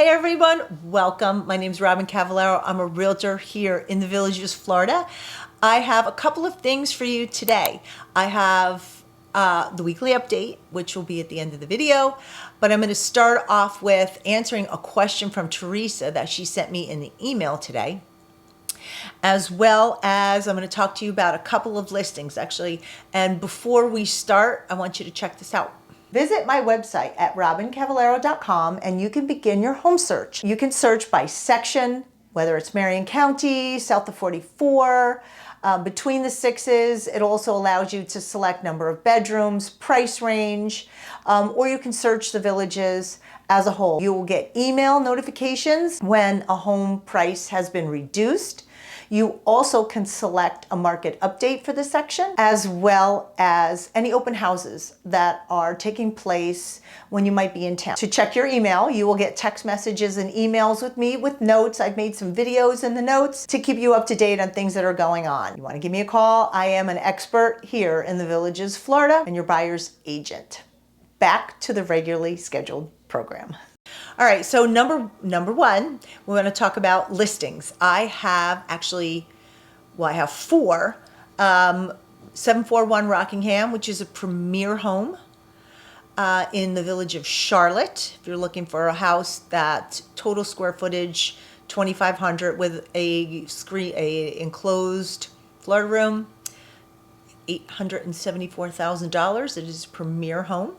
Hey everyone, welcome. My name is Robyn Cavallaro. I'm a realtor here in the Villages, Florida. I have a couple of things for you today. I have the weekly update, which will be at the end of the video, but I'm going to start off with answering a question from Theresa that she sent me in the email today, as well as I'm going to talk to you about a couple of listings actually. And before we start, I want you to check this out. Visit my website at robyncavallaro.com and you can begin your home search. You can search by section, whether it's Marion County, south of 44, between the sixes. It also allows you to select number of bedrooms, price range, or you can search the villages as a whole. You will get email notifications when a home price has been reduced. You also can select a market update for this section, as well as any open houses that are taking place when you might be in town. To check your email, you will get text messages and emails with me with notes. I've made some videos in the notes to keep you up to date on things that are going on. You want to give me a call? I am an expert here in the Villages, Florida, and your buyer's agent. Back to the regularly scheduled program. All right, so number one, we're going to talk about listings. I have four. 741 Rockingham, which is a premier home in the village of Charlotte. If you're looking for a house that total square footage 2,500 with a enclosed floor room, $874,000. It is a premier home.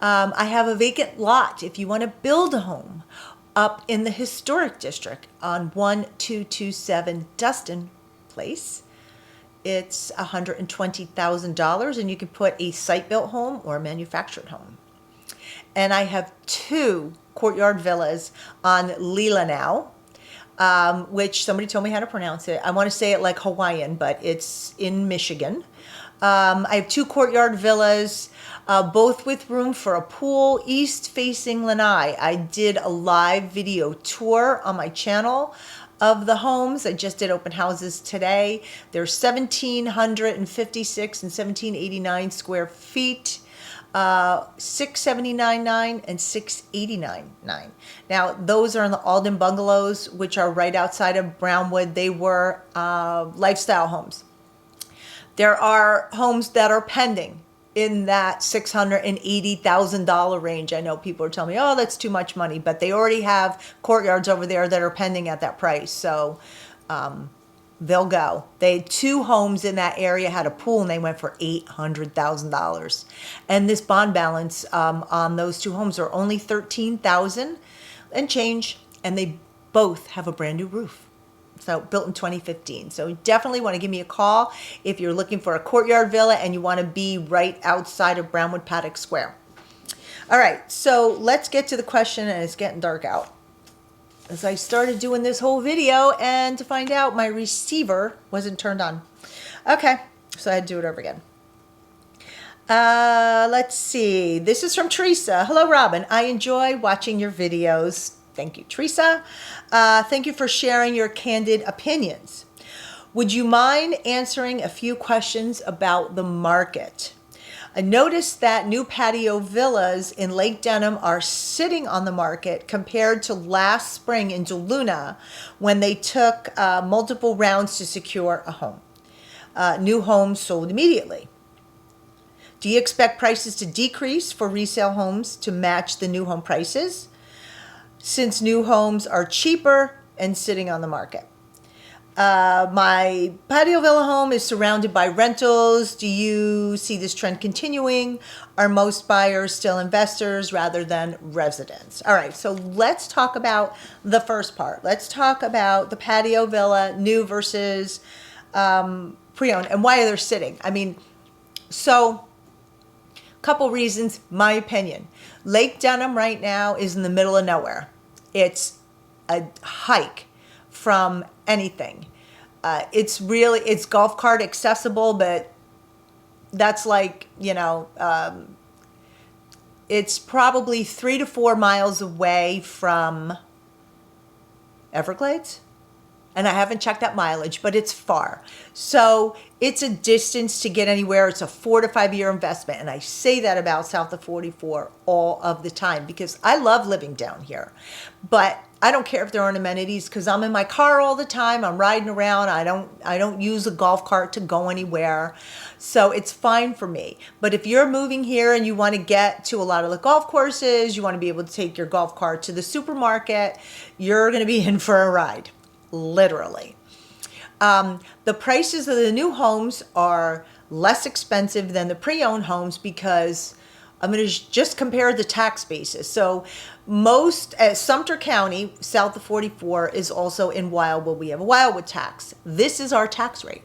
I have a vacant lot if you want to build a home up in the historic district on 1227 Dustin Place. It's $120,000 and you can put a site-built home or a manufactured home. And I have two courtyard villas on Leelanau, which somebody told me how to pronounce it. I want to say it like Hawaiian, but it's in Michigan. I have two courtyard villas, both with room for a pool, east facing Lanai. I did a live video tour on my channel of the homes. I just did open houses today. They're 1,756 and 1,789 square feet, 679.9 and 689.9. Now, those are in the Alden bungalows, which are right outside of Brownwood. They were lifestyle homes. There are homes that are pending in that $680,000 range. I know people are telling me, oh, that's too much money, but they already have courtyards over there that are pending at that price. So they'll go. They had two homes in that area had a pool and they went for $800,000. And this bond balance on those two homes are only $13,000 and change. And they both have a brand new roof. So built in 2015. So definitely want to give me a call if you're looking for a courtyard villa and you want to be right outside of Brownwood Paddock Square. All right, so let's get to the question, and it's getting dark out. As I started doing this whole video and to find out my receiver wasn't turned on. Okay, so I had to do it over again. Let's see. This is from Theresa. Hello, Robyn. I enjoy watching your videos. Thank you, Theresa. Thank you for sharing your candid opinions. Would you mind answering a few questions about the market? I noticed that new patio villas in Lake Denham are sitting on the market compared to last spring in DeLuna when they took multiple rounds to secure a home. New homes sold immediately. Do you expect prices to decrease for resale homes to match the new home prices, since new homes are cheaper and sitting on the market? My patio villa home is surrounded by rentals. Do you see this trend continuing? Are most buyers still investors rather than residents? All right, so let's talk about the first part. Let's talk about the patio villa, new versus pre-owned, and why they're sitting. I mean, so couple reasons, my opinion. Lake Denham right now is in the middle of nowhere. It's a hike from anything. It's golf cart accessible, but that's like, it's probably 3 to 4 miles away from Everglades. and I haven't checked that mileage, but it's far. So it's a distance to get anywhere. It's a 4 to 5 year investment. And I say that about south of 44 all of the time because I love living down here. But I don't care if there aren't amenities because I'm in my car all the time. I'm riding around. I don't use a golf cart to go anywhere. So it's fine for me. But if you're moving here and you want to get to a lot of the golf courses, you want to be able to take your golf cart to the supermarket, you're going to be in for a ride, literally. The prices of the new homes are less expensive than the pre-owned homes because I'm going to just compare the tax basis. So most, Sumter County, south of 44, is also in Wildwood. We have a Wildwood tax. This is our tax rate.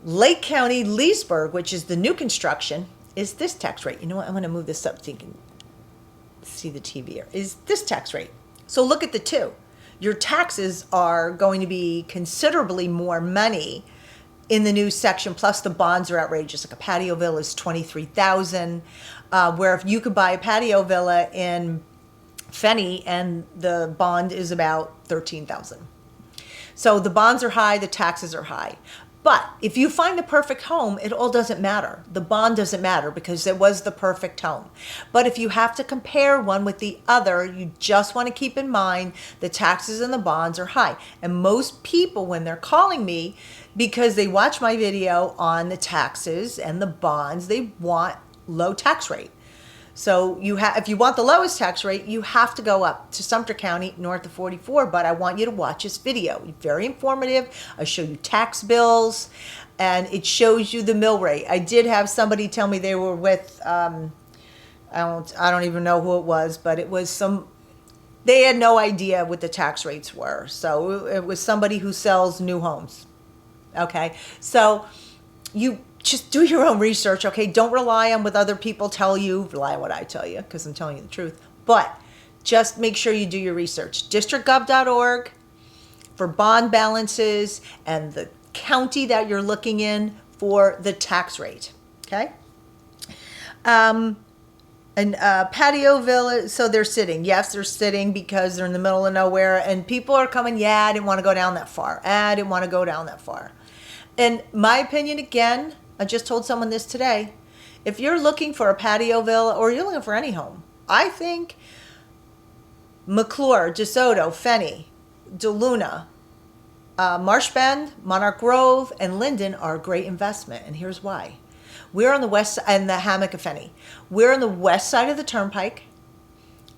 Lake County, Leesburg, which is the new construction, is this tax rate. You know what? I'm going to move this up so you can see the TV here. Is this tax rate. So look at the two. Your taxes are going to be considerably more money in the new section, plus the bonds are outrageous. Like a patio villa is $23,000, where if you could buy a patio villa in Fenny and the bond is about $13,000. So the bonds are high, the taxes are high. But if you find the perfect home, it all doesn't matter. The bond doesn't matter because it was the perfect home. But if you have to compare one with the other, you just want to keep in mind the taxes and the bonds are high. And most people, when they're calling me, because they watch my video on the taxes and the bonds, they want low tax rate. So if you want the lowest tax rate, you have to go up to Sumter County, north of 44. But I want you to watch this video. It's very informative. I show you tax bills, and it shows you the mill rate. I did have somebody tell me they were with, I don't even know who it was, but it was they had no idea what the tax rates were. So it was somebody who sells new homes. Okay, so you just do your own research, okay? Don't rely on what other people tell you. Rely on what I tell you because I'm telling you the truth. But just make sure you do your research. Districtgov.org for bond balances and the county that you're looking in for the tax rate, okay? And patio villa, so they're sitting. Yes, they're sitting because they're in the middle of nowhere. And people are coming, yeah, I didn't want to go down that far. I didn't want to go down that far. In my opinion, again, I just told someone this today. If you're looking for a patio villa or you're looking for any home, I think McClure, DeSoto, Fenny, DeLuna, Marsh Bend, Monarch Grove, and Linden are a great investment. And here's why. We're on the west and the Hammock of Fenny. We're on the west side of the turnpike,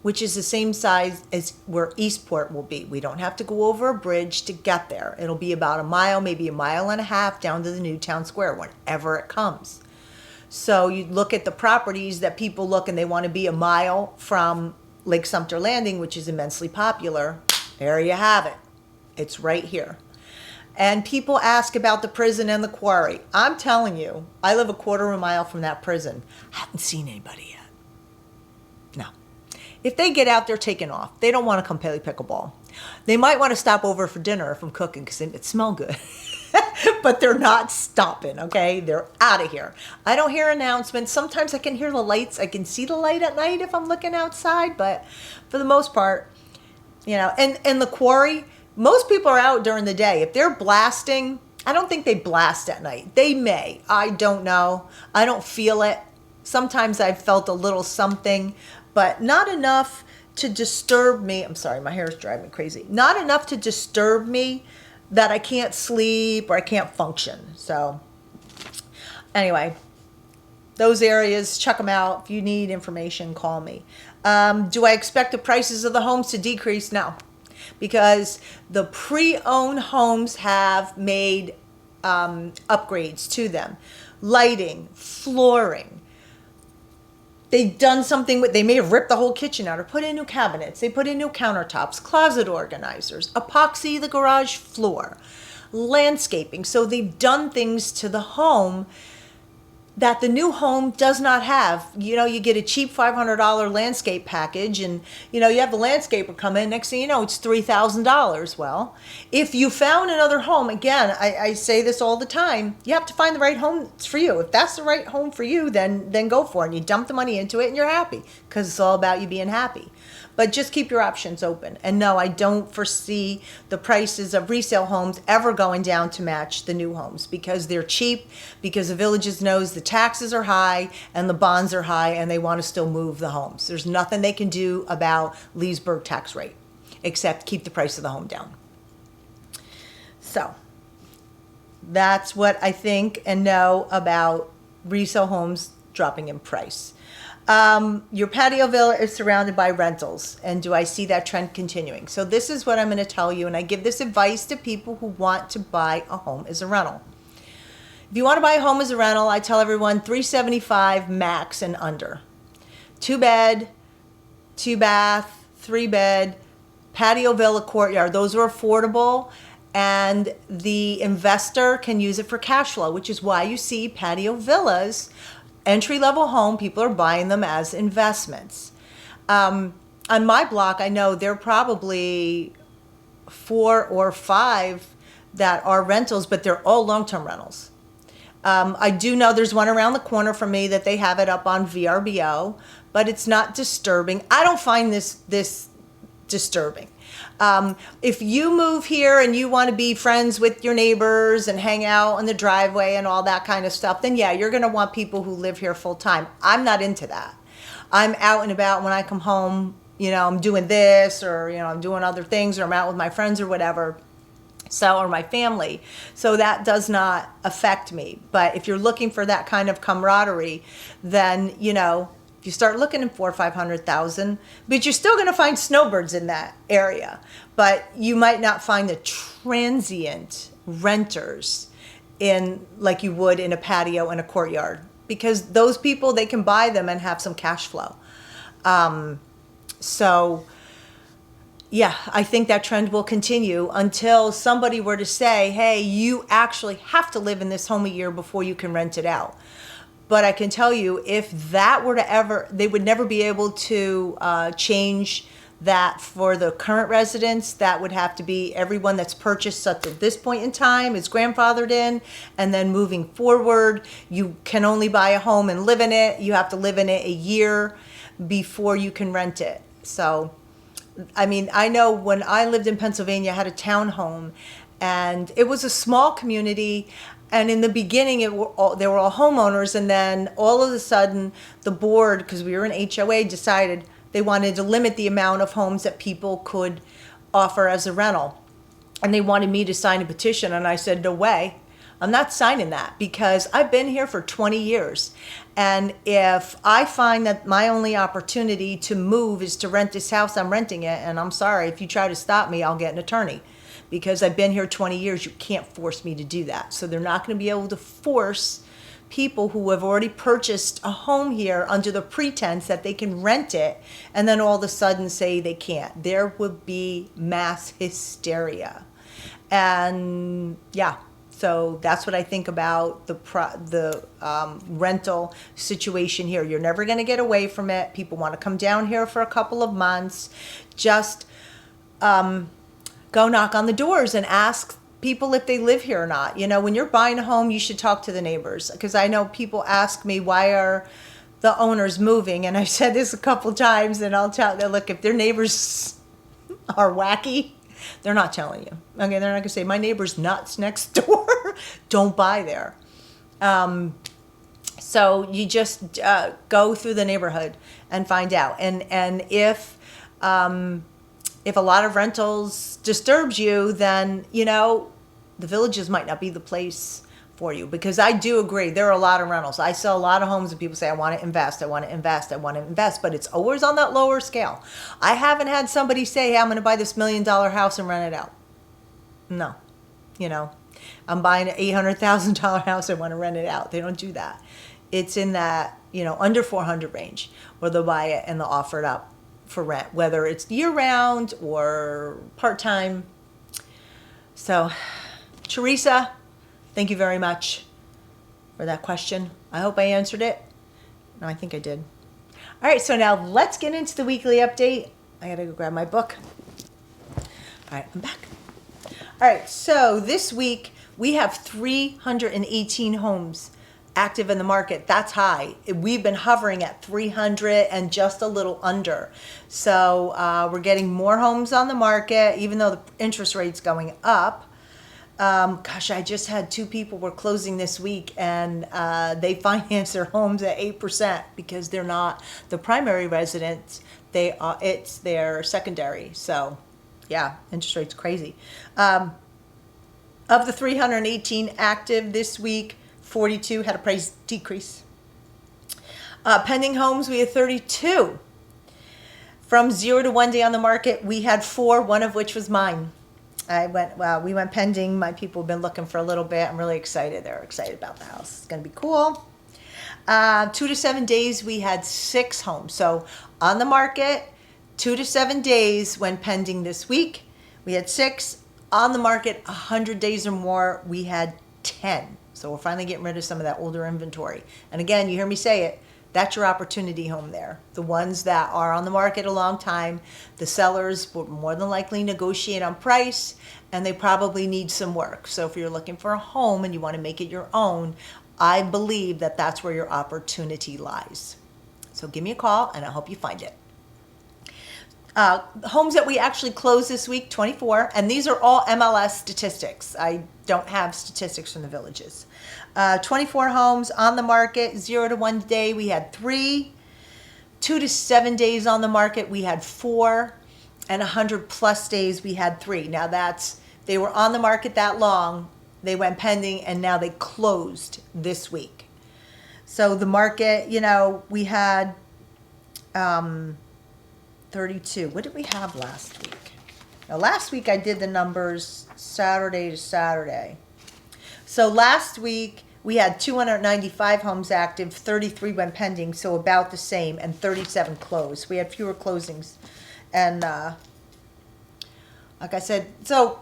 which is the same size as where Eastport will be. We don't have to go over a bridge to get there. It'll be about a mile, maybe a mile and a half down to the new town square whenever it comes. So you look at the properties that people look and they want to be a mile from Lake Sumter Landing, which is immensely popular. There you have it. It's right here. And people ask about the prison and the quarry. I'm telling you, I live a quarter of a mile from that prison. I haven't seen anybody yet. No. If they get out, they're taking off. They don't want to come play pickleball. They might want to stop over for dinner if I'm cooking because it smells good. But they're not stopping, okay? They're out of here. I don't hear announcements. Sometimes I can hear the lights. I can see the light at night if I'm looking outside. But for the most part, and the quarry, most people are out during the day. If they're blasting, I don't think they blast at night. They may. I don't know. I don't feel it. Sometimes I've felt a little something, but not enough to disturb me. I'm sorry, my hair is driving me crazy. Not enough to disturb me that I can't sleep or I can't function. So anyway, those areas, check them out. If you need information, call me. Do I expect the prices of the homes to decrease? No, because the pre-owned homes have made upgrades to them. Lighting, flooring. They've done something they may have ripped the whole kitchen out or put in new cabinets. They put in new countertops, closet organizers, epoxy the garage floor, landscaping. So they've done things to the home that the new home does not have. You get a cheap $500 landscape package and, you have the landscaper come in. Next thing you know, it's $3,000. Well, if you found another home, again, I say this all the time, you have to find the right home for you. If that's the right home for you, then go for it. And you dump the money into it and you're happy because it's all about you being happy. But just keep your options open. And no, I don't foresee the prices of resale homes ever going down to match the new homes, because they're cheap, because the Villages knows the taxes are high and the bonds are high, and they want to still move the homes. There's nothing they can do about Leesburg tax rate except keep the price of the home down. So that's what I think and know about resale homes dropping in price. Your patio villa is surrounded by rentals, and do I see that trend continuing? So this is what I'm going to tell you, and I give this advice to people who want to buy a home as a rental. If you want to buy a home as a rental, I tell everyone $375 max and under. 2-bed, 2-bath, 3-bed, patio villa, courtyard. Those are affordable, and the investor can use it for cash flow, which is why you see patio villas, entry-level home, people are buying them as investments. On my block, I know there are probably 4 or 5 that are rentals, but they're all long-term rentals. I do know there's one around the corner from me that they have it up on VRBO, but it's not disturbing. I don't find this disturbing. If you move here and you want to be friends with your neighbors and hang out in the driveway and all that kind of stuff, then yeah, you're going to want people who live here full time. I'm not into that. I'm out and about when I come home, I'm doing this, or, I'm doing other things, or I'm out with my friends or whatever. Or my family. So that does not affect me. But if you're looking for that kind of camaraderie, then, if you start looking at 400,000 or 500,000, but you're still going to find snowbirds in that area. But you might not find the transient renters in like you would in a patio and a courtyard, because those people, they can buy them and have some cash flow. Yeah, I think that trend will continue until somebody were to say, hey, you actually have to live in this home a year before you can rent it out. But I can tell you, if that were to they would never be able to change that for the current residents. That would have to be everyone that's purchased up to this point in time is grandfathered in, and then moving forward, you can only buy a home and live in it. You have to live in it a year before you can rent it. So, I mean, I know when I lived in Pennsylvania, I had a townhome, and it was a small community. And in the beginning, they were all homeowners, and then all of a sudden, the board, because we were an HOA, decided they wanted to limit the amount of homes that people could offer as a rental. And they wanted me to sign a petition, and I said, no way. I'm not signing that, because I've been here for 20 years. And if I find that my only opportunity to move is to rent this house, I'm renting it. And I'm sorry, if you try to stop me, I'll get an attorney. Because I've been here 20 years, you can't force me to do that. So they're not going to be able to force people who have already purchased a home here under the pretense that they can rent it, and then all of a sudden say they can't. There would be mass hysteria. And yeah, so that's what I think about the rental situation here. You're never going to get away from it. People want to come down here for a couple of months. Just go knock on the doors and ask people if they live here or not. You know, when you're buying a home, you should talk to the neighbors, because I know people ask me, why are the owners moving? And I've said this a couple times, and I'll tell them, look, if their neighbors are wacky, they're not telling you. Okay, they're not going to say, my neighbor's nuts next door. Don't buy there. So you just go through the neighborhood and find out. And if a lot of rentals disturbs you, then, you know, the Villages might not be the place for you. Because I do agree, there are a lot of rentals. I sell a lot of homes and people say, I want to invest, I want to invest, I want to invest. But it's always on that lower scale. I haven't had somebody say, hey, I'm going to buy this $1 million house and rent it out. No. You know, I'm buying an $800,000 house, I want to rent it out. They don't do that. It's in that, you know, under 400 range where they'll buy it and they'll offer it up for rent, whether it's year-round or part-time. So, Theresa, thank you very much for that question. I hope I answered it. No, I think I did. All right, so now let's get into the weekly update. I gotta go grab my book. All right, I'm back. All right, so this week we have 318 homes active in the market. That's high. We've been hovering at 300 and just a little under. So we're getting more homes on the market, even though the interest rate's going up. Gosh, I just had 2 people were closing this week, and they financed their homes at 8% because they're not the primary residents. It's their secondary. So, yeah, interest rate's crazy. Of the 318 active this week, 42 had a price decrease. Pending homes, we had 32. From 0 to 1 day on the market, we had 4, one of which was mine. We went pending. My people have been looking for a little bit. I'm really excited. They're excited about the house. It's going to be cool. 2 to 7 days, we had 6 homes. So on the market, 2 to 7 days when pending this week, we had 6. On the market, 100 days or more, we had 10. So we're finally getting rid of some of that older inventory. And again, you hear me say it, that's your opportunity home there. The ones that are on the market a long time, the sellers will more than likely negotiate on price, and they probably need some work. So if you're looking for a home and you want to make it your own, I believe that that's where your opportunity lies. So give me a call and I'll help you find it. Homes that we actually closed this week, 24, and these are all MLS statistics. I don't have statistics from the villages. 24 homes on the market, 0 to 1 day, we had 3. 2 to 7 days on the market, we had 4. And 100 plus days, we had 3. Now they were on the market that long, they went pending, and now they closed this week. So the market, we had 32. What did we have last week? Now, last week I did the numbers Saturday to Saturday. So last week we had 295 homes active, 33 went pending, so about the same, and 37 closed. We had fewer closings. And like I said, so,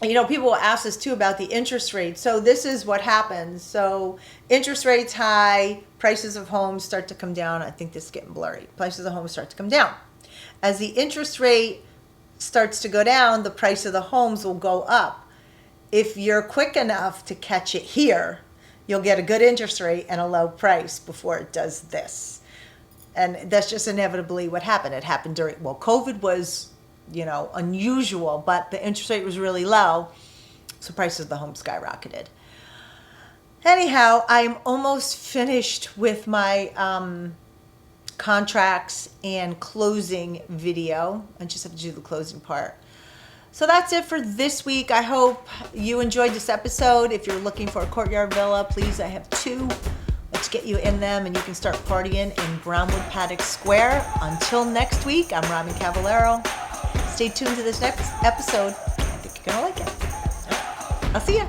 people will ask us too about the interest rate. So this is what happens. So interest rates high, prices of homes start to come down. I think this is getting blurry. Prices of homes start to come down. As the interest rate starts to go down, the price of the homes will go up. If you're quick enough to catch it here, you'll get a good interest rate and a low price before it does this. And that's just inevitably what happened. It happened COVID was, unusual, but the interest rate was really low, so prices of the home skyrocketed. Anyhow, I'm almost finished with my contracts and closing video. I just have to do the closing part. So that's it for this week. I hope you enjoyed this episode. If you're looking for a courtyard villa, please, I have 2. Let's get you in them and you can start partying in Brownwood Paddock Square. Until next week, I'm Robyn Cavallaro. Stay tuned to this next episode. I think you're going to like it. I'll see ya.